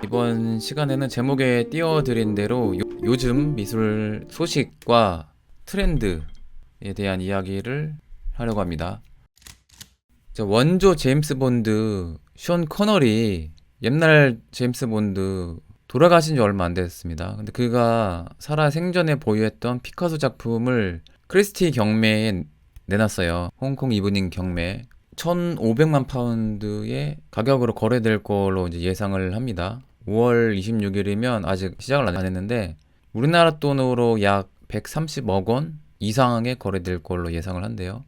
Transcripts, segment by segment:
이번 시간에는 제목에 띄워드린 대로 요즘 미술 소식과 트렌드에 대한 이야기를 하려고 합니다. 원조 제임스 본드 션 커널이 옛날 제임스 본드 돌아가신 지 얼마 안 됐습니다. 근데 그가 살아 생전에 보유했던 피카소 작품을 크리스티 경매에 내놨어요. 홍콩 이브닝 경매. 1,500만 파운드의 가격으로 거래될 걸로 이제 예상을 합니다. 5월 26일이면 아직 시작을 안 했는데 우리나라 돈으로 약 130억 원 이상에 거래될 걸로 예상을 한대요.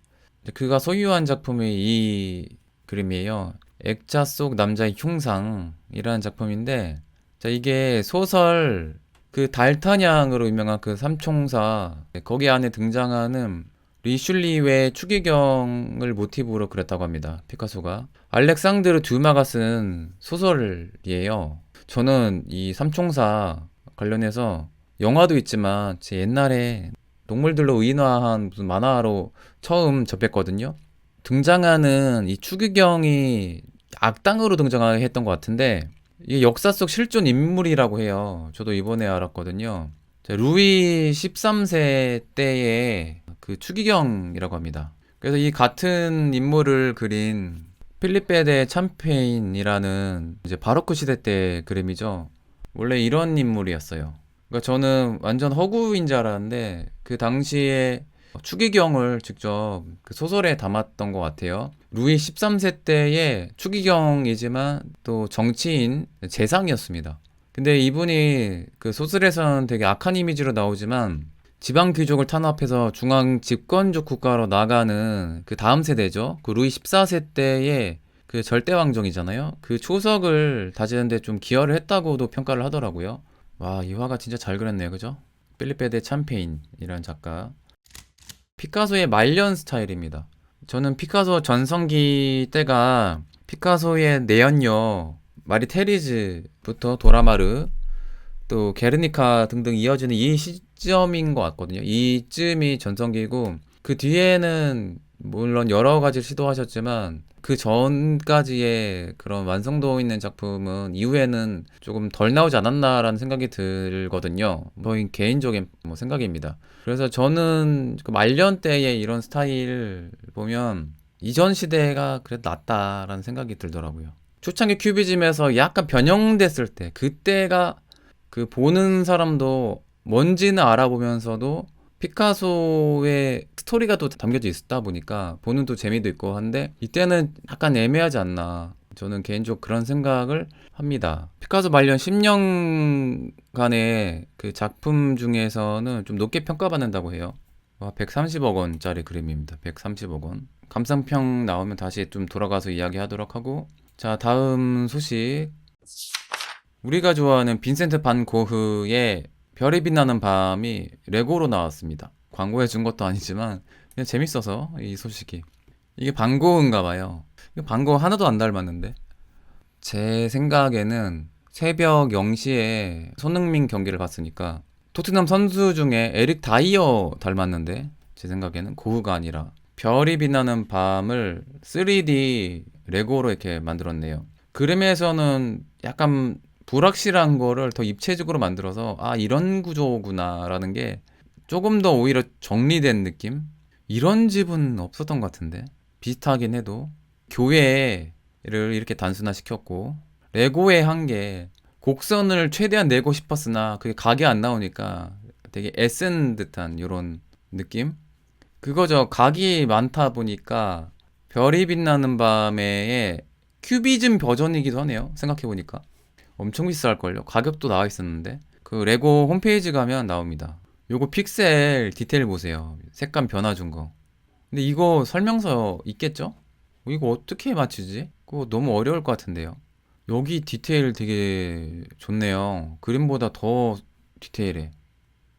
그가 소유한 작품이 이 그림이에요. 액자 속 남자의 흉상이라는 작품인데, 자, 이게 소설 그 달타냥으로 유명한 그 삼총사, 거기 안에 등장하는 리슐리의 추기경을 모티브로 그렸다고 합니다. 피카소가. 알렉상드르 듀마가 쓴 소설이에요. 저는 이 삼총사 관련해서 영화도 있지만 제 옛날에 동물들로 의인화한 무슨 만화로 처음 접했거든요. 등장하는 이 추기경이 악당으로 등장하게 했던 것 같은데 이게 역사 속 실존 인물이라고 해요. 저도 이번에 알았거든요. 루이 13세 때의 그 추기경이라고 합니다. 그래서 이 같은 인물을 그린 필리페 데 참페인이라는 이제 바로크 시대 때 그림이죠. 원래 이런 인물이었어요. 그러니까 저는 완전 허구인 줄 알았는데 그 당시에 추기경을 직접 그 소설에 담았던 것 같아요. 루이 13세 때의 추기경이지만 또 정치인 재상이었습니다. 근데 이분이 그 소설에서는 되게 악한 이미지로 나오지만 지방 귀족을 탄압해서 중앙 집권적 국가로 나가는 그 다음 세대죠. 그 루이 14세 때의 그 절대왕정이잖아요. 그 초석을 다지는데 좀 기여를 했다고도 평가를 하더라고요. 와, 이 화가 진짜 잘 그렸네요. 그죠? 필리페 데 참페인이라는 작가. 피카소의 말년 스타일입니다. 저는 피카소 전성기 때가 피카소의 내연녀, 마리테리즈부터 도라마르, 또 게르니카 등등 이어지는 이 시점인 것 같거든요. 이쯤이 전성기고 그 뒤에는 물론 여러 가지 시도하셨지만 그 전까지의 그런 완성도 있는 작품은 이후에는 조금 덜 나오지 않았나라는 생각이 들거든요. 뭐 개인적인 뭐 생각입니다. 그래서 저는 그 말년 때의 이런 스타일 보면 이전 시대가 그래도 낫다라는 생각이 들더라고요. 초창기 큐비즘에서 약간 변형됐을 때 그때가 그 보는 사람도 뭔지는 알아보면서도 피카소의 스토리가 또 담겨져 있다 보니까 보는 또 재미도 있고 한데 이때는 약간 애매하지 않나. 저는 개인적으로 그런 생각을 합니다. 피카소 말년 10년간의 그 작품 중에서는 좀 높게 평가받는다고 해요. 와, 130억 원짜리 그림입니다. 130억 원. 감상평 나오면 다시 좀 돌아가서 이야기하도록 하고, 자, 다음 소식. 우리가 좋아하는 빈센트 반 고흐의 별이 빛나는 밤이 레고로 나왔습니다. 광고해 준 것도 아니지만 그냥 재밌어서 이 소식이. 이게 반 고흐인가 봐요. 이거 반 고흐 하나도 안 닮았는데. 제 생각에는 새벽 0시에 손흥민 경기를 봤으니까 토트넘 선수 중에 에릭 다이어 닮았는데, 제 생각에는 고흐가 아니라 별이 빛나는 밤을 3D 레고로 이렇게 만들었네요. 그림에서는 약간 불확실한 거를 더 입체적으로 만들어서 아, 이런 구조구나 라는 게 조금 더 오히려 정리된 느낌? 이런 집은 없었던 것 같은데 비슷하긴 해도 교회를 이렇게 단순화시켰고 레고의 한계, 곡선을 최대한 내고 싶었으나 그게 각이 안 나오니까 되게 애쓴 듯한 이런 느낌? 그거죠. 각이 많다 보니까 별이 빛나는 밤에 큐비즘 버전이기도 하네요. 생각해보니까 엄청 비쌀걸요. 가격도 나와 있었는데 그 레고 홈페이지 가면 나옵니다. 요거 픽셀 디테일 보세요. 색감 변화 준 거. 근데 이거 설명서 있겠죠? 이거 어떻게 맞추지? 그거 너무 어려울 것 같은데요. 여기 디테일 되게 좋네요. 그림보다 더 디테일해.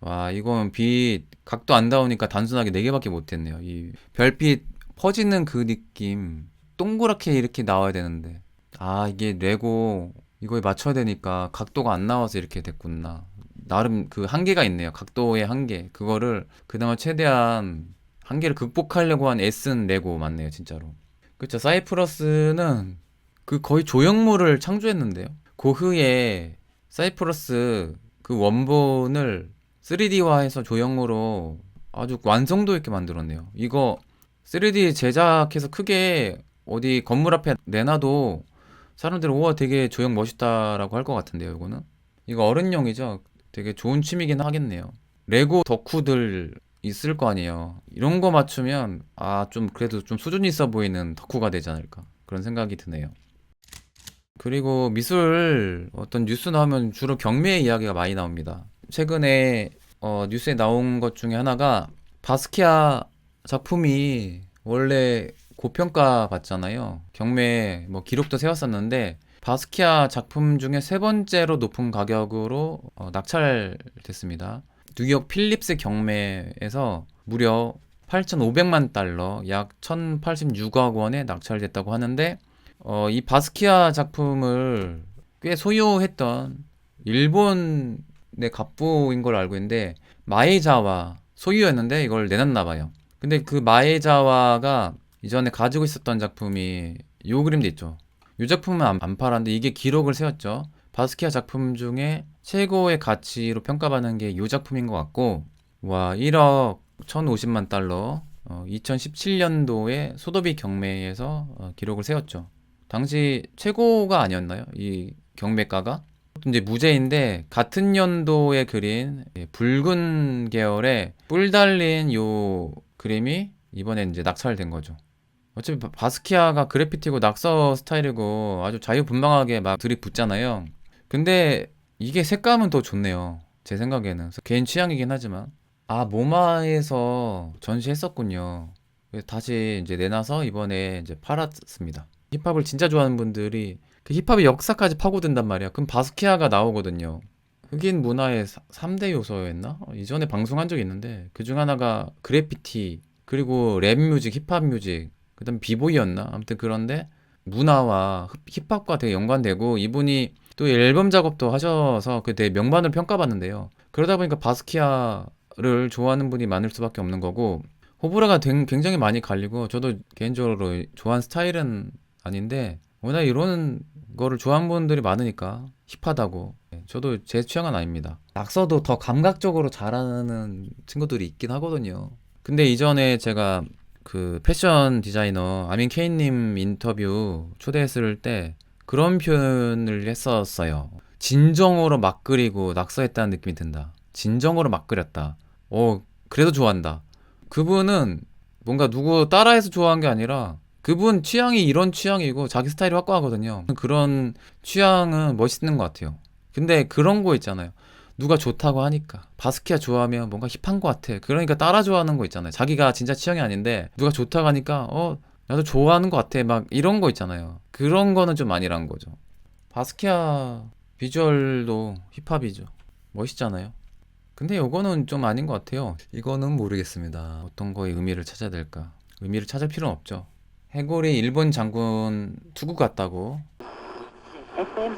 와, 이건 빛 각도 안 나오니까 단순하게 4개밖에 못했네요. 이 별빛 퍼지는 그 느낌 동그랗게 이렇게 나와야 되는데 아, 이게 레고 이거에 맞춰야 되니까 각도가 안 나와서 이렇게 됐구나. 나름 그 한계가 있네요. 각도의 한계. 그거를 그나마 최대한 한계를 극복하려고 한 애쓴 레고 맞네요, 진짜로. 그쵸. 사이프러스는 그 거의 조형물을 창조했는데요. 고흐의 사이프러스 그 원본을 3D화해서 조형으로 아주 완성도 있게 만들었네요. 이거 3D 제작해서 크게 어디 건물 앞에 내놔도 사람들은 우와 되게 조형 멋있다라고 할 것 같은데요, 이거는. 이거 어른용이죠. 되게 좋은 취미긴 하겠네요. 레고 덕후들 있을 거 아니에요. 이런 거 맞추면 좀 그래도 좀 수준 있어 보이는 덕후가 되지 않을까 그런 생각이 드네요. 그리고 미술 어떤 뉴스 나오면 주로 경매 이야기가 많이 나옵니다. 최근에 뉴스에 나온 것 중에 하나가 바스키아 작품이 원래 고평가 받잖아요. 경매 뭐 기록도 세웠었는데 바스키아 작품 중에 세 번째로 높은 가격으로 낙찰됐습니다. 뉴욕 필립스 경매에서 무려 8,500만 달러, 약 1,086억 원에 낙찰됐다고 하는데 이 바스키아 작품을 꽤 소유했던 일본의 갑부인 걸 알고 있는데 마에자와 소유였는데 이걸 내놨나 봐요. 근데 그 마에자와가 이전에 가지고 있었던 작품이 요 그림도 있죠. 이 작품은 안 팔았는데 이게 기록을 세웠죠. 바스키아 작품 중에 최고의 가치로 평가받는 게 이 작품인 것 같고, 와, 1억 1,050만 달러, 2017년도에 소도비 경매에서 기록을 세웠죠. 당시 최고가 아니었나요? 이 경매가가? 이제 무죄인데 같은 연도에 그린 붉은 계열의 뿔 달린 요 그림이 이번에 이제 낙찰된 거죠. 어차피 바스키아가 그래피티고 낙서 스타일이고 아주 자유분방하게 막 들이붙잖아요. 근데 이게 색감은 더 좋네요. 제 생각에는. 그래서 개인 취향이긴 하지만. 모마에서 전시했었군요. 그래서 다시 이제 내놔서 이번에 이제 팔았습니다. 힙합을 진짜 좋아하는 분들이 그 힙합의 역사까지 파고든단 말이야. 그럼 바스키아가 나오거든요. 흑인 문화의 3대 요소였나? 이전에 방송한 적이 있는데 그 중 하나가 그래피티 그리고 랩 뮤직, 힙합 뮤직 그다음 비보이였나? 아무튼 그런데 문화와 힙합과 되게 연관되고 이분이 또 앨범 작업도 하셔서 그 되게 명반을 평가받는데요. 그러다 보니까 바스키아를 좋아하는 분이 많을 수밖에 없는 거고 호불호가 굉장히 많이 갈리고 저도 개인적으로 좋아하는 스타일은 아닌데 워낙 이런 거를 좋아하는 분들이 많으니까 힙하다고. 저도 제 취향은 아닙니다. 낙서도 더 감각적으로 잘하는 친구들이 있긴 하거든요. 근데 이전에 제가 그 패션 디자이너 아민 케이님 인터뷰 초대했을 때 그런 표현을 했었어요. 진정으로 막 그리고 낙서했다는 느낌이 든다. 진정으로 막 그렸다. 그래도 좋아한다. 그분은 뭔가 누구 따라해서 좋아한 게 아니라 그분 취향이 이런 취향이고 자기 스타일이 확고하거든요. 그런 취향은 멋있는 것 같아요. 근데 그런 거 있잖아요. 누가 좋다고 하니까 바스키아 좋아하면 뭔가 힙한 것 같아. 그러니까 따라 좋아하는 거 있잖아요. 자기가 진짜 취향이 아닌데 누가 좋다고 하니까 나도 좋아하는 것 같아. 막 이런 거 있잖아요. 그런 거는 좀 아니란 거죠. 바스키아 비주얼도 힙합이죠. 멋있잖아요. 근데 요거는 좀 아닌 것 같아요. 이거는 모르겠습니다. 어떤 거에 의미를 찾아야 될까? 의미를 찾을 필요는 없죠. 해골이 일본 장군 투구 같다고